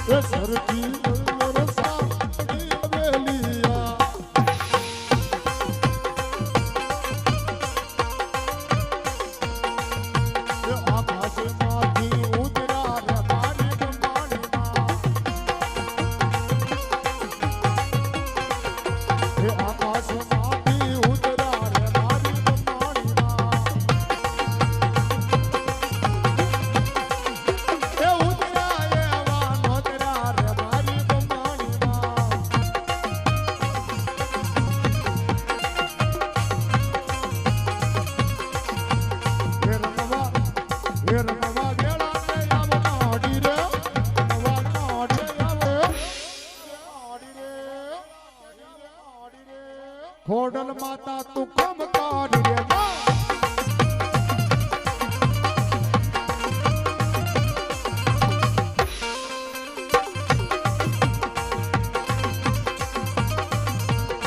એ સરખી રસાડી વેલિયા એ આકાશમાંથી ઉતરા રે મારી બંધાણીમાં એ આકાશમાંથી ઉતરા રે મારી બંધાણીમાં એ ઉતરા એવા નોતરા રે મારી બંધાણીમાં એ રમવા વેળા ને આવનાડી રે રમવા નાડે આવે આડી રે ખોડલ માતા તું કમ કાઢી રે માં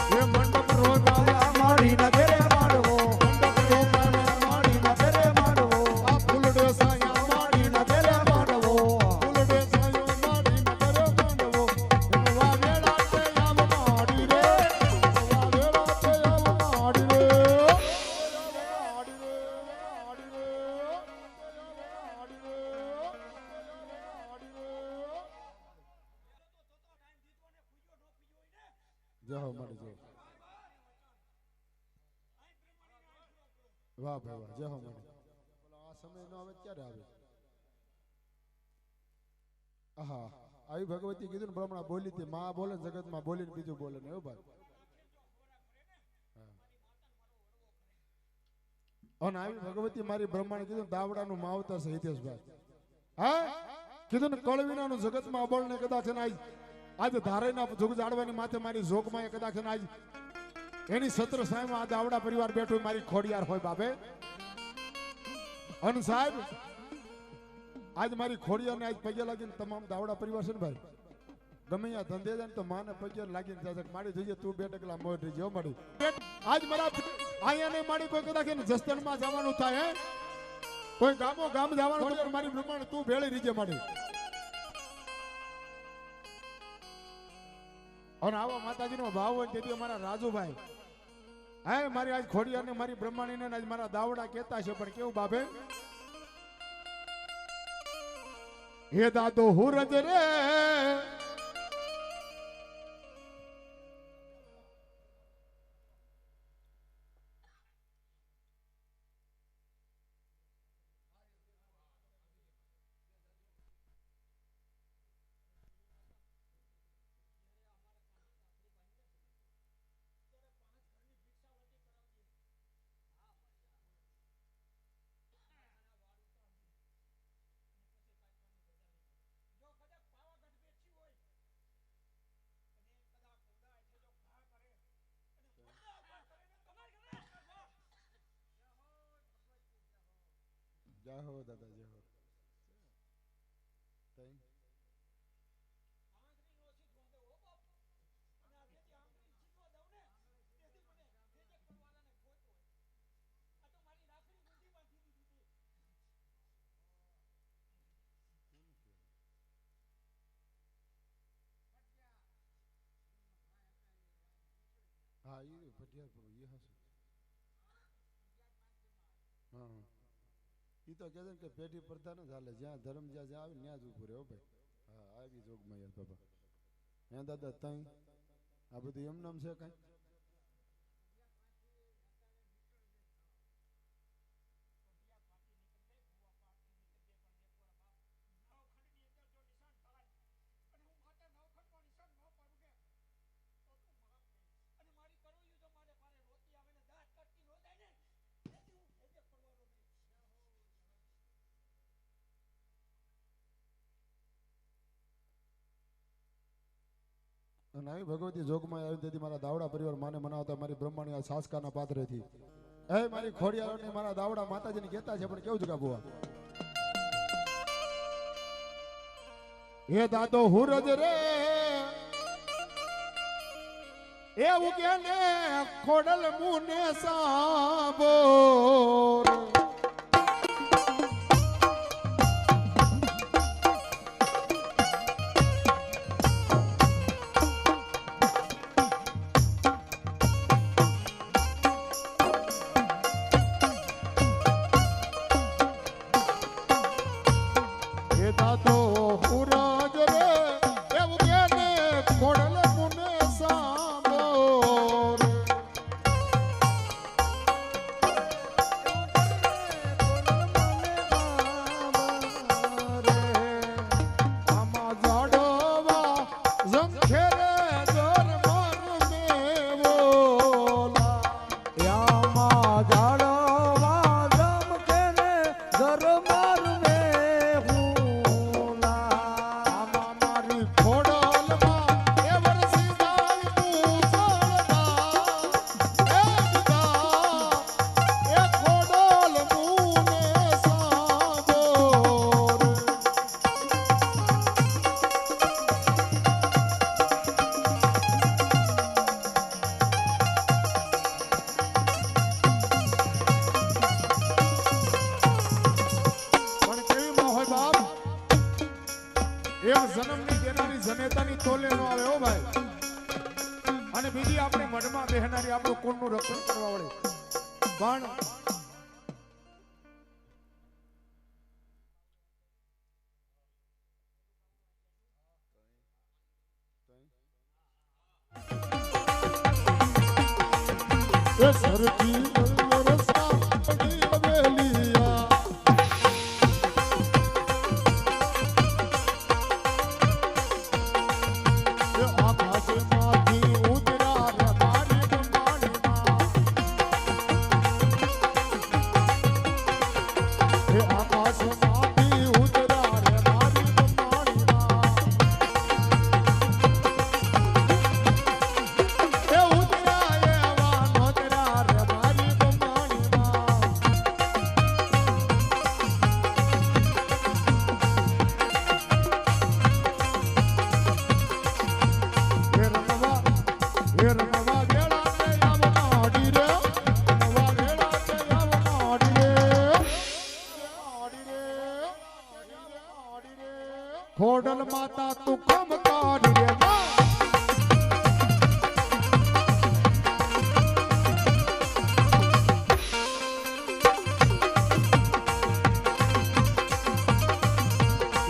એ મંડપ રોગાવા માડી ના ઘરે માડવો મંડપ રોગાવા માડી ના ઘરે માડવો આ ફૂલડે સાયા માડી ના ઘરે માડવો ફૂલડે સાયો માડી ના ઘરે માડવો રમવા વેળા તે આવ માડી રે રમવા વેળા તે આવ માડી રે આડી રે આડી રે આડી રે જય હો માડી જય વાહ ભાઈ વાહ જય હો માડી આ સમય નો આવે ક્યારે આવે આહા આવી ભગવતી કીધું ને બ્રહ્મણા બોલી હતી માં બોલે જગતમાં બોલીને બીજું બોલે ને એવું ભાઈ અને આવી ભગવતી મારી બ્રહ્માને કીધું દાવડાનું માવતર છે હિતેશભાઈ હા કીધું ને કળવીનાનું જગતમાં અબળને કદાચ ને આજ ધારેના જોગ જાડવાની માથે મારી જોગમાં એ કદાચ ને આજ એની સત્ર સાહેબમાં આ દાવડા પરિવાર બેઠો મારી ખોડિયાર હોય બાપે અને સાહેબ આજ મારી ખોડિયારને આજ પગે લાગીને તમામ દાવડા પરિવાર છે ને ભાઈ ગમે ત્યાં ધંધે જાય ને તો માને પગે લાગીને જાય છે મારી જોઈએ તું 2 ટકલા મોઢ રહી જો મારી આજ મારા અહીંયા નહીં મારી કોઈ કદાચ જસ્તનમાં જવાનું થાય હે કોઈ ગામો ગામ જવાનું તો મારી બ્રહ્માંડ તું ભેળી રીજે મારી અને આવા માતાજીનો ભાવ હોય તેથી અમારા રાજુભાઈ હે મારી આજ ખોડિયારને મારી બ્રહ્માણીને આજ મારા દાવડા કહેતા છે પણ કેવું બાપે હે દાદો હુરજ રે જય હો દાદા જય હો हाँ ये पटियारपुर ये हंस हाँ ये तो कहते हैं कि पेटी प्रथा न झाले ज्યાં ધર્મ જ્યાં આવે ત્યાં જ ઊભું રહે ભાઈ હા આવી જોગમાં યાર બાબા હે દાદા તઈ આ બધું એમ નામ છે કાંઈ અને આવી ભગવતી જોગમાં આવી તેથી મારા દાવડા પરિવાર માને મનાવતા મારી બ્રહ્માણી આ સાસકાના પાત્રેથી એ મારી ખોડિયારોને મારા દાવડા માતાજીને કહેતા છે પણ કેવું છે કાબુઆ હે દાદો હુરજ રે એવું કે ને ખોડલ મુને સાબો એ દાદો હુરજ રે એવું કે ને ખોડલ મુને સાંભો રે. આમાં જાડવા ઝંખે રે જોર મન મેવોલા. યામાં જાડવા જમકે રે દરબાર મે હુલા. આમાં મારી ખોડલમાં એ વરસી જાય મૂસળધાર. એ દીદા એ ખોડલ મુને સાંભો રે. પણ કેવી માં હોય બાપ, એક જન્મની દેનારી જનેતાની તોલે નો આવે હો ભાઈ. અને બીજી આપણી મઢમાં બેહનારી આપણું કુળનું રક્ષણ કરવા વાળી. પણ એ સરકી રસ્તા પડી હવેલિયા. એ આકાશમાંથી ઉતરા રે મારી બંગાળીમાં. એ આકાશમાંથી ઉતરા રે મારી બંગાળીમાં. એ ઉતરા એવા નોતરા રે મારી બંગાળીમાં. એ રમવા વેળા તે આવનાડી રે. રમવા વેળા તે આવનાડી રે. ખોડલ માતા તું કમ કાઢી રે માં.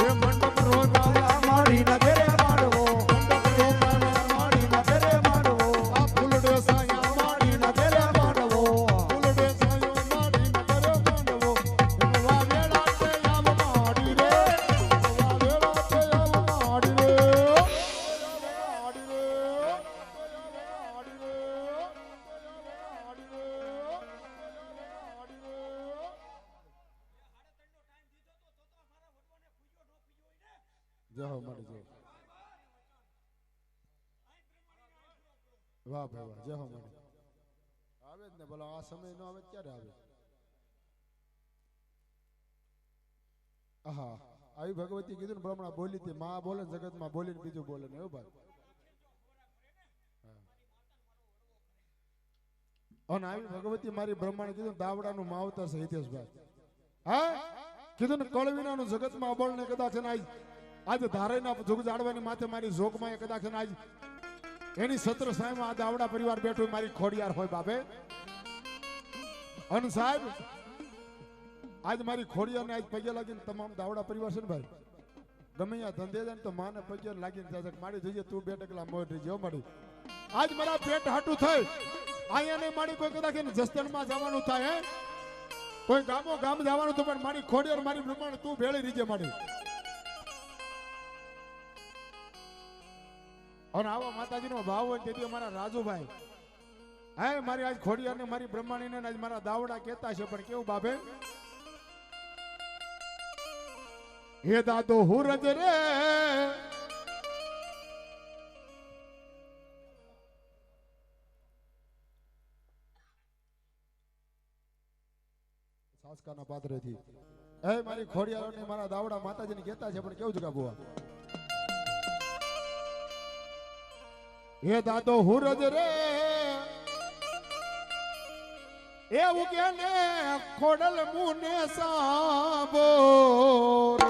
એ મંડપ રોગાવા મારીના ઘરે માંડવો. મંડપ રોગાવા મારીના ઘરે માંડવો. આ ફૂલડે સાયા મારીના ઘરે માંડવો. ફૂલડે સાયો માડી નગર માંડવો. રમવા વેળા તે આવનાડી રે. રમવા વેળા તે આવનાડી રે. આવનાડી રે. આવનાડી રે. આવનાડી રે. જય હો માડી જય. વાહ ભાઈ વાહ, જય હો માડી. આવે જ ને ભલા, આ સમય નો આવે ક્યારે આવે. આહા, આવી ભગવતી કીધું ને બ્રહ્મણા બોલી હતી, માં બોલે ને જગતમાં બોલીને બીજું બોલે ને એવું ભાઈ. અને આવી ભગવતી મારી બ્રહ્માણે કીધું ને દાવડાનું માવતર છે હિતેશભાઈ. હા કીધું ને કળવીનાનું જગતમાં અબળ ને કદાચ ને આજ ધારેના જોગ જાડવાની માથે મારી જોગમાં એ કદાચ ને આજ એની સત્ર સાહેબમાં આ દાવડા પરિવાર બેઠો મારી ખોડિયાર હોય બાપે. અને સાહેબ આજ મારી ખોડિયારને આજ પગે લાગીને તમામ દાવડા પરિવાર છે ને ભાઈ ગમે ત્યાં ધંધે જાય ને તો માને પગે લાગીને જાય છે મારી જોઈએ તું 2 ટકલા મોર રહી જો મારી. આજ મારા પેટ હાટું થઈ અહીંયા નહીં મારી કોઈ કદાચ જસ્તનમાં જવાનું થાય હે કોઈ ગામો ગામ જવાનું તો પણ મારી ખોડિયાર મારી બ્રહ્માંડ તું ભેળી રીજે મારી. અને આવા માતાજીનો ભાવ હોય તેથી અમારા રાજુભાઈ હે મારી આજ ખોડિયાર ને મારી બ્રહ્માણીને આજ મારા દાવડા કહેતા છે પણ કેવું બાપે. હે દાદો હુરજ રે સાસકાના પાત્રેથી હે મારી ખોડિયાર ને મારા દાવડા માતાજીને કહેતા છે પણ કેવું જગા બુઆ. હે દાદો હુરજ રે એવું કે ને ખોડલ મુને સાંભો રે.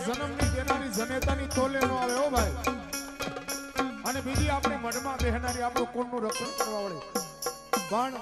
જન્મની દેનારી જનેતાની તોલે નો આવે હો ભાઈ. અને બીજી આપણે મઢમાં બેહનારી આપણું કુળનું રક્ષણ કરવા વાળી પણ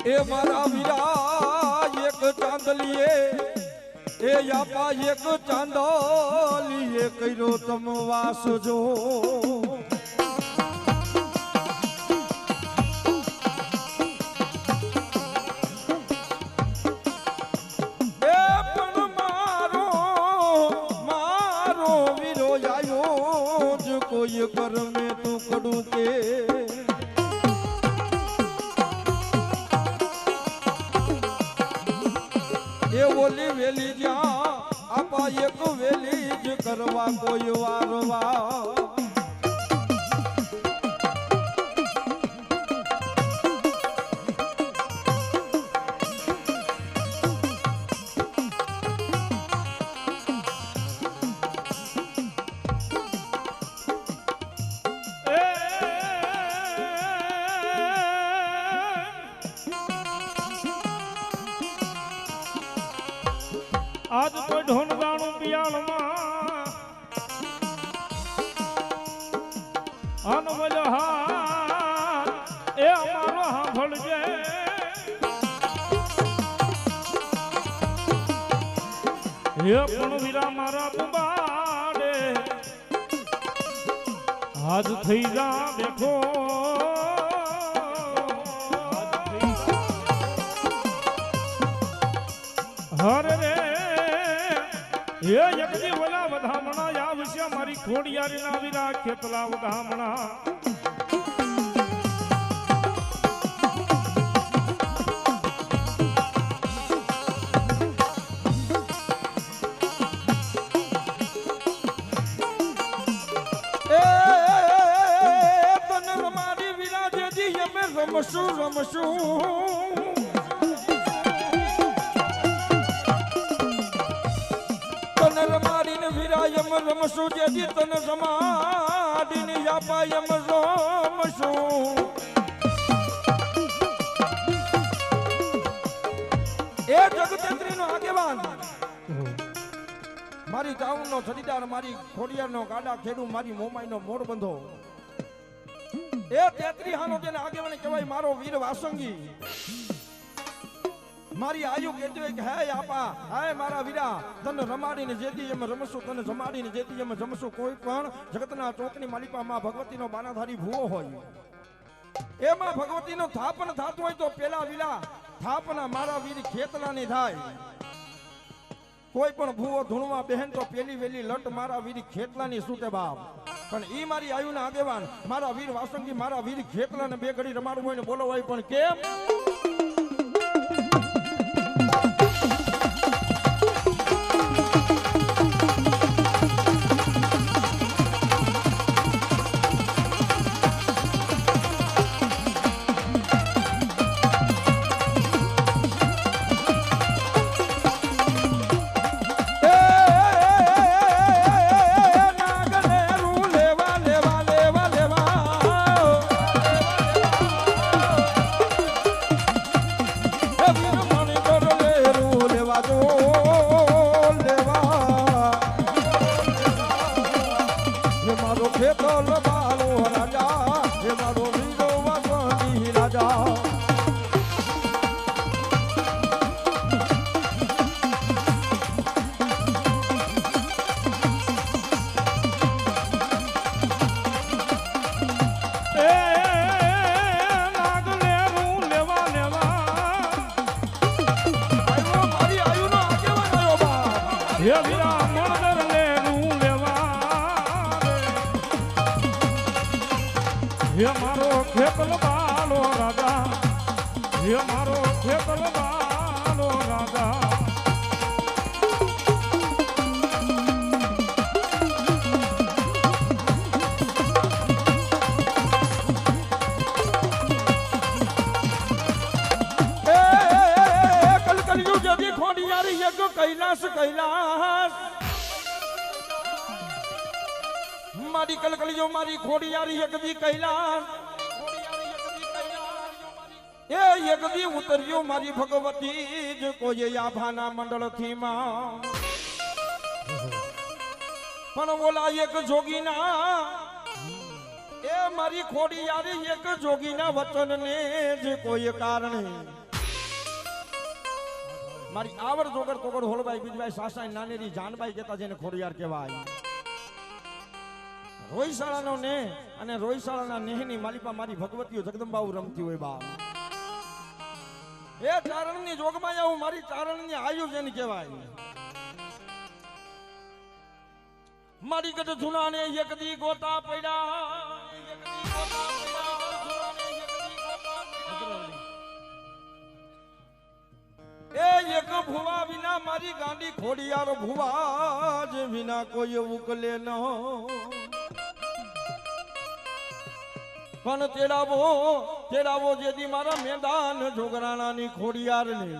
એ મારા વીરા એક ચાંદલીએ એ યાપા એક ચાંદલીએ કર્યો તમ વાસ જો એ પણ મારો વીરો આયો જ કોઈ કરમે તું કડું કે ઓલી વેલી જ્યાં આપા એક વેલી જ કરવા કોઈ વારવા આજ તો ઢોલગાણું પિયાળમાં અનવલ હાર એ અમારો સાંભળજે હે પણ વીરા મારા બુબાડે આજ થઈ જા બેઠો હરે રે હે યજ્ઞ વલા વધામણા આવશે મારી ખોડિયારી ના વીરા ખેતલા વધામણા તને રમાડી વીરા જેજી અમે રમશું રમાડીને વિરાયમ રમશું જેથી તને સમાડીને યાપાયમ રમશું એ જગતેન્દ્રીનો આગેવાન મારી ચાઉનનો છડીદાર મારી ખોડિયારનો ગાડા ખેડુ મારી મોમાઈનો મોર બંધો એ તેત્રી હાનો જેને આગેવાન કહેવાય મારો વીર વાસંગી મારી આયુ કહેતી હોય કે હે આપા હે મારા વીરા તને રમાડીને જેથી એમ રમશું તને જમાડીને જેથી એમ જમશું કોઈ પણ જગતના ચોકની માલિકા માં ભગવતીનો બાનાધારી ભૂવો હોય એમાં ભગવતીનો થાપન થતું હોય તો પેલા વીરા થાપના મારા વીર ખેતલાની થાય કોઈ પણ ભૂવો ધૂણવા બહેન તો પેલી વેલી લટ મારા વીર ખેતલાની સૂટે બાપ પણ ઈ મારી આયુના આગેવાન મારા વીર વાસંગી મારા વીર ખેતલાને બે ઘડી રમાડવું હોય ને બોલો હોય પણ કેમ હે વીરા મણદર ને નું લેવા હે મારો ખેતલ બાલો રાજા હે મારો ખેતલ બાલો રાજા કૈલાસ કૈલાસ મારી કલકલીઓ મારી ખોડિયારી યગદી કૈલાસ એ યગદી ઉતર્યો મારી ભગવતી જ કોઈ આભાના મંડળ થી માં પણ ઓલા એક જોગીના એ મારી ખોડિયારી એક જોગીના વચન ને જ કોઈ કારણે મારી આવર જોગર તોગર હોલભાઈ બીજભાઈ સાસાઈ નાનેરી જાનભાઈ કહેતા જેને ખોડિયાર કહેવાય રોઈશાળાનો ને અને રોઈશાળાના નેહની માલિપા મારી ભગવતીઓ જગદંબાઓ રમતી હોય બા એ ચારણની જોગમાં આવું મારી ચારણની આયુ જેને કહેવાય મારી ગઢ જુનાને એકદી ગોતા પડ્યા એ એક ભુવા વિના મારી ગાંડી ખોડિયાર ભુવા જ વિના કોઈ ઉકલે ન પણ તેડાવો જેદી મારા મેદાન જોગરાણાની ખોડિયાર ને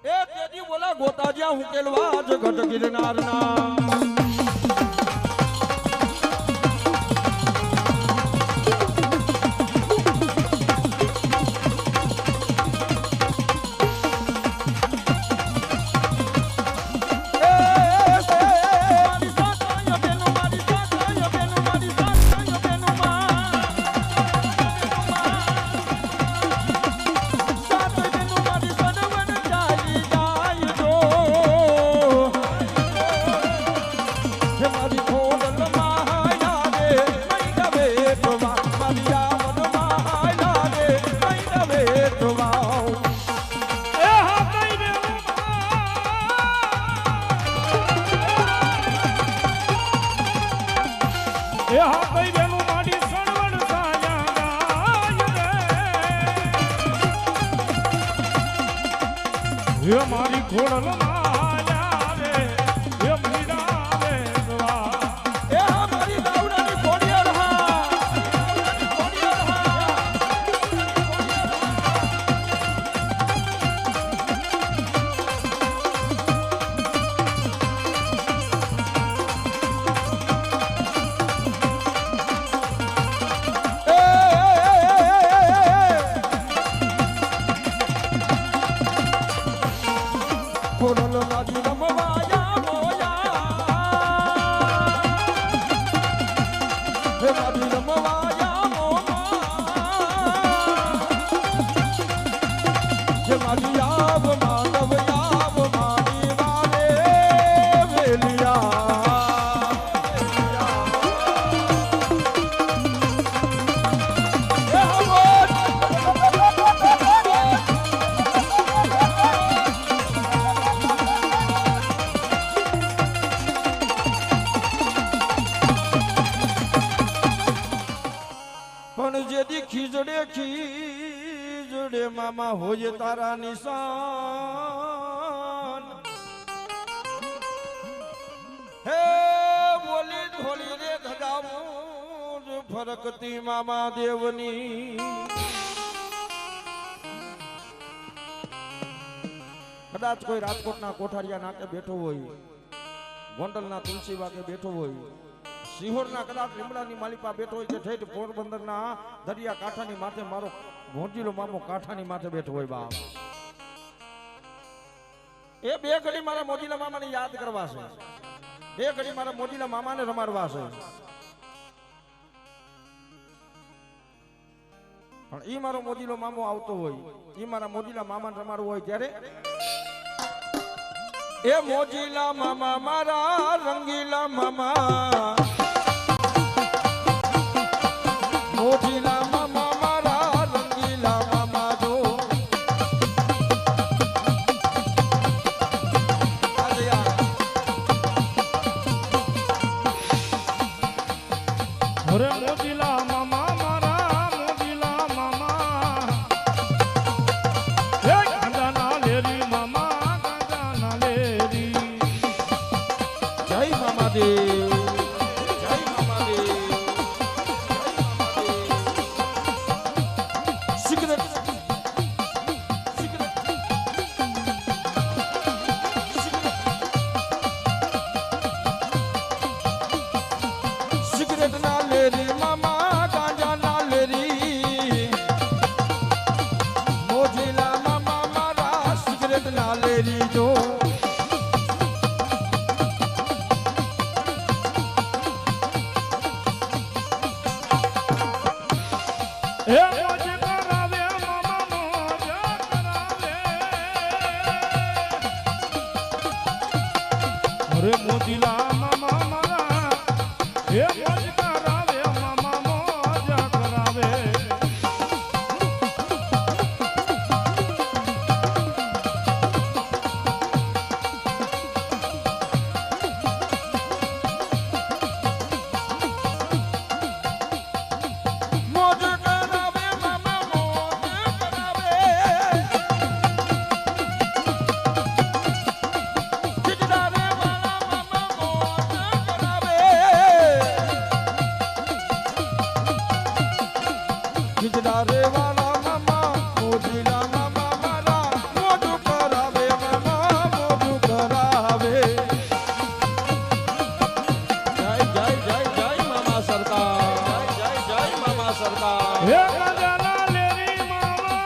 એ તેદી બોલા ગોતા જ્યાં ઉકેલવા જ ઘટ ગિરનાર ના મારી ખોડલ માયા રે એ મીરા રે દવા એ મારી દાવડાની ખોડિયાર હા ખોડલ મારી રમવાયા મોયા હે મારી રમવાયા મોયા હે મારી આવ માનવ આવ મારી વારે વેલિયા પણ જેદી ખીજડે મામા હોય તારા નિશાન હે બોલી ઢોલી રે ધગાવું ફરકતી મામા દેવની કદાચ કોઈ રાજકોટના કોઠારિયા નાકે બેઠો હોય ગોંડલના તુલસી બાગે બેઠો હોય સિહોરના કદાચ લીમડાની માલિપા બેઠો હોય કે ઠેઠ પોરબંદરના દરિયા કાંઠાની માથે મારો મોજીલો મામો કાંઠાની માથે બેઠો હોય બાપ એ બે ઘડી મારા મોજીલા મામાને યાદ કરવા છે બે ઘડી મારા મોજીલા મામાને રમાડવા છે પણ ઈ મારો મોજીલો મામો આવતો હોય ઈ મારા મોજીલા મામાને રમાડવો હોય ત્યારે એ મોજીલા મામા મારા રંગીલા મામા મોજીલા મામા મારા રંગીલા મામા જો અરે મોજીલા મામા મારા મોજીલા મામા હે ગાંજાના લેરી મામા ગાંજાના લેરી જય મામાદેવ જય મામાદેવ સિગરેટ સિગરેટ ના લેરી મામા ગાંજા ના લેરી મોજીલા મામા મારા સિગરેટ ના લેરી જો હે મોજ કરાવે મામા મોજ કરાવે અરે મોજીલા મામા મારા હે મોજ કરાવે મામા મોજ કરાવે મોજ કરાવે મામા મોજ કરાવે ખીજડારે વાળા મામા મોજ કરાવે ખીજડારે વાળા મામા મોજીલા મામા મારા મોજ કરાવે મામા મોજ કરાવે જય જય જય જય મામા સરકાર જય જય જય મામા સરકાર હે ગાંજાના લેરી મામા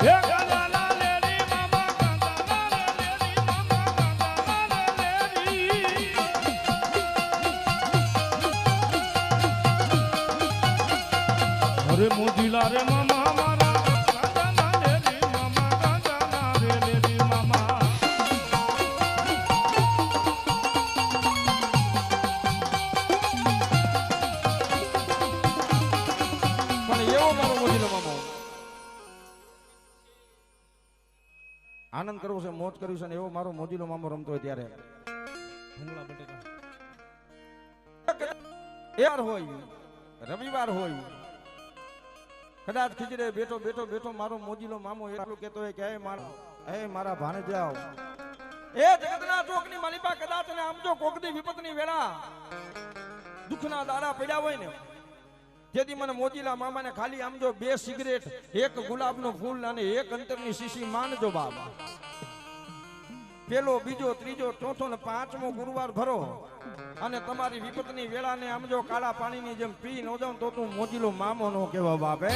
હે ગાંજાના લેરી મામા ગાંજાના લેરી મામા ગાંજાના લેરી અરે મોજીલા રે મામા મારા ગાંજાના લેરી મામા ગાંજાના લેરી મામા પણ એવો મારો મોજીલો મામો આનંદ કરવો છે મોજ કરવી છે ને એવો મારો મોજીલો મામો રમતો હોય ત્યારે ભૂંગળા બટેકા યાર હોય રવિવાર હોય કદાચ ખીજડે બેઠો બેઠો બેઠો મારો મોજીલો મામો એટલું કહેતો હોય કે હે મારા ભાણેજાઓ એ જગતના ચોકની માલિપા કદાચ ને આમ જો કોકની વિપતની વેળા દુઃખના દાડા પડ્યા હોય ને જેથી મને મોજીલા મામાને ખાલી આમ જો 2 સિગરેટ એક ગુલાબનું ફૂલ અને એક અંતરની શીશી માનજો બાબા પેલો બીજો ત્રીજો ચોથો ને પાંચમો ગુરુવાર ભરો અને તમારી વિપતની વેળાને આમ જો કાળા પાણીની જેમ પી ન જાવ તો તું મોજીલો મામો નો કહેવા બાપે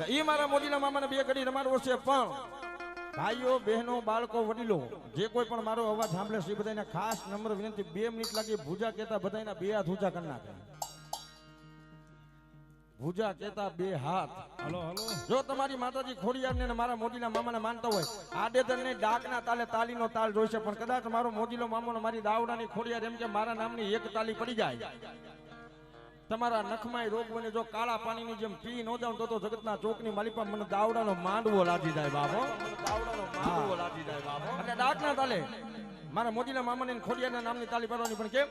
ઈ મારા મોજીલા મામાને 2 ઘડી રમાડવો છે પણ ભાઈઓ બહેનો બાળકો વડીલો જે કોઈ પણ મારો અવાજ સાંભળે છે બધાને ખાસ નમ્ર વિનંતી 2 મિનિટ લાગી ભૂજા કહેતા બધાના 2 હાથ ઊંચા કરી નાખે ભૂજા કહેતા 2 હાથ હલો હલો જો તમારી માતાજી ખોડિયારને ને મારા મોજીલા મામાને માનતા હોય આડેધર ને ડાકના તાલે તાલીનો તાલ જોઈશે પણ કદાચ મારો મોજીલો મામો ને મારી દાવડાની ખોડિયાર એમ કે મારા નામની એક તાલી પડી જાય તમારા નખમાય રોગ બને જો કાળા પાણીની જેમ પી ન જાવ તો જગતના ચોકની માલિપા મને દાવડાનો માંડવો લાગી જાય બાબો દાવડાનો માંડવો લાગી જાય બાબો એટલે ડાકના તાલે મારા મોજીલા મામાને ને ખોડિયારના નામની તાલી પાડવાની પણ કેમ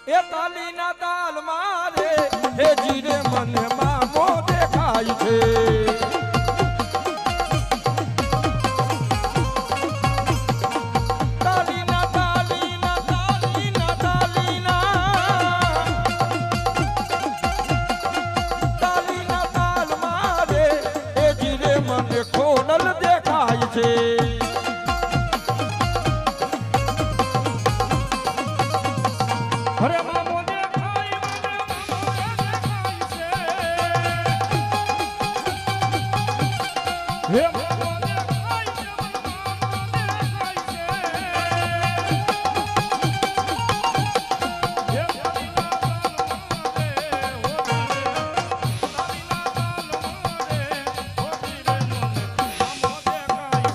એ તાલીના તાલ મારે હે જીરે મને મામો દેખાય છે તાલીના તાલીના તાલીના તાલીના તાલીના તાલ મારે હે જીરે મને ખોડલ દેખાય છે અરે મામો દેખાય મને મામો દેખાય છે હે મામો દેખાય છે મને મામો દેખાય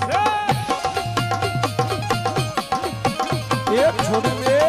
છે હે તાલીના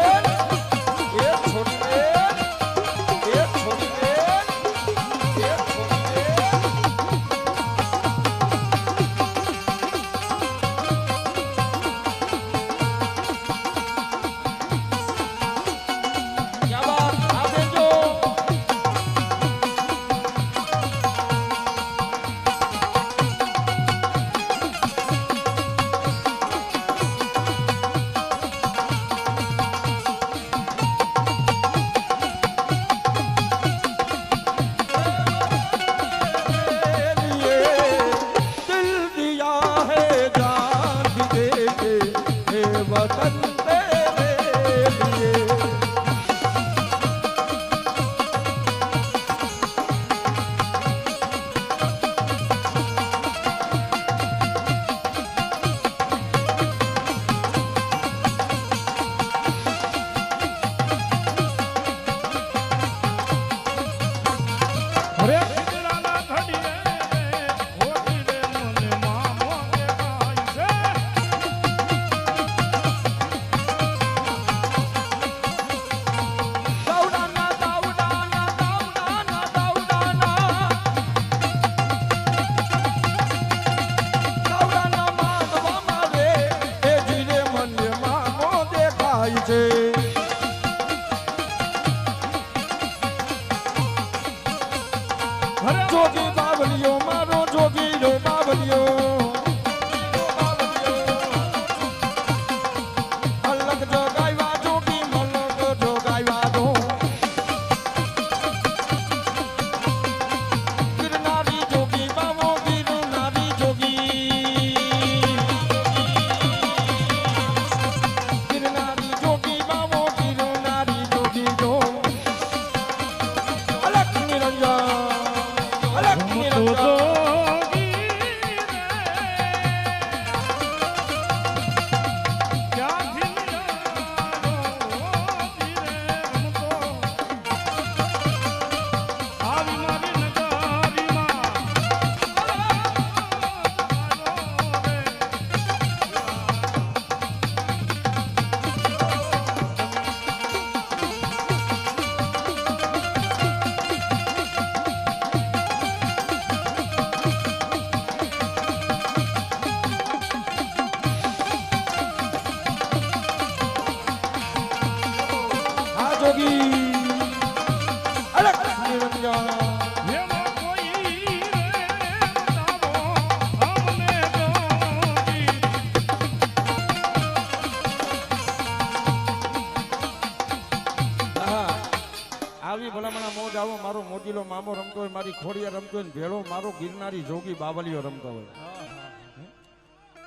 આવો મારો મોજીલો મામો રમતો હોય, મારી ખોડિયા રમતો હોય, ને ભેળો મારો ગિરનારી જોગી બાવલીઓ રમતો હોય.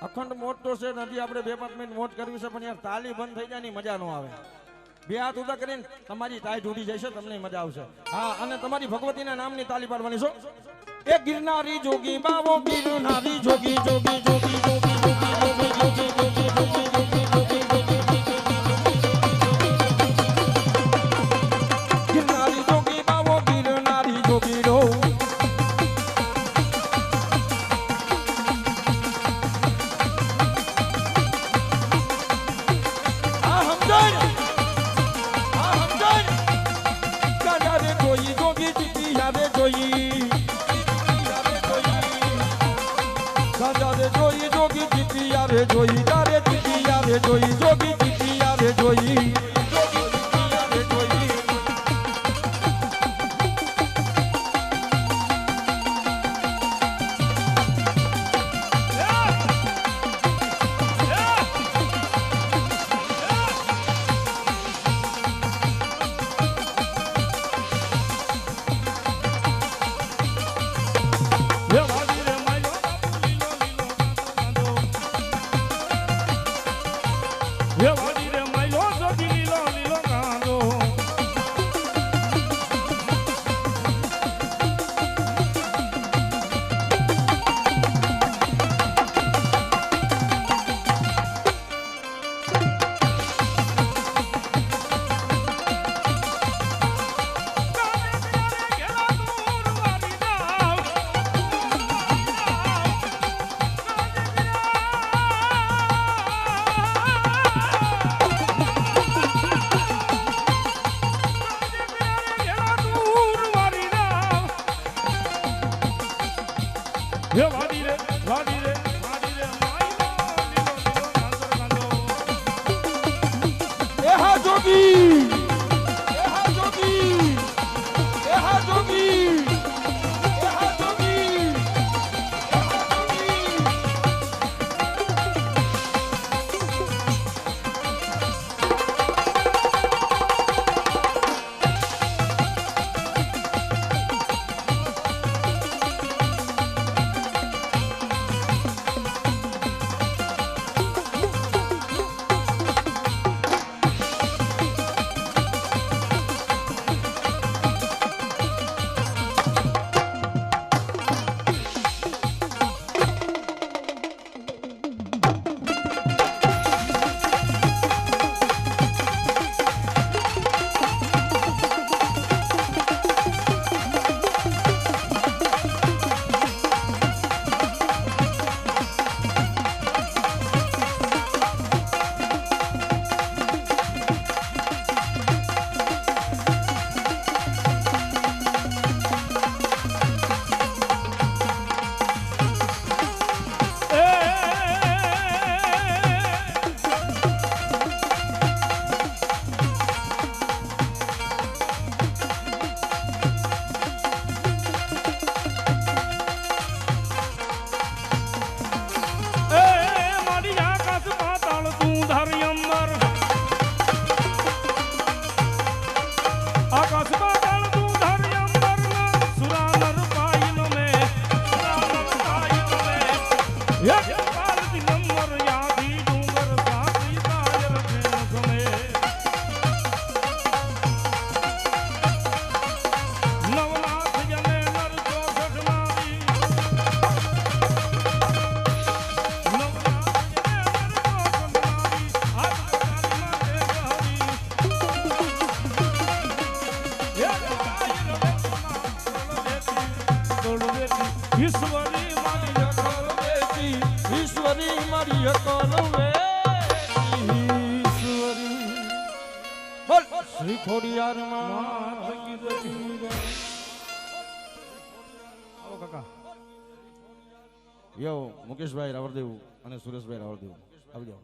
અખંડ મોજ તો છે નથી, આપણે 2-5 મિનિટ મોજ કરવી છે, પણ યાર તાલી બંધ થઈ જાય ની મજા ન આવે. બે હાથ ઉદા કરીને તમારી ટાઈટ ઉડી જશે, તમને મજા આવશે. હા, અને તમારી ભગવતીના નામની તાલી પાડવાની છો. એ ગિરનારી જોગી બાવો, ગિરનારી જોગી જોગી જોગી જોગી જોગી જોગી જોગી જોગી જોગી જોગી જોગી ગિરનારી જોગી બાવો, ગિરનારી જોગી રો. આ સમજાય કાજારે જોઈ જોગી જીતી યારે જોઈ, કાજારે જોઈ જોગી જીતી યારે જોઈ, તારે જીતી યારે જોઈ, જોગી જીતી યારે જોઈ, જોગી જીતી યારે જોઈ. ઈશ્વરી મારી અકલ વેતી, ઈશ્વરી મારી અકલ વેતી, ઈશ્વરી બોલ શ્રી ખોડિયાર માત કી જય. આવો કાકા. યો મુકેશભાઈ રાવળદેવ અને સુરેશભાઈ રાવળદેવ આવી જાઓ.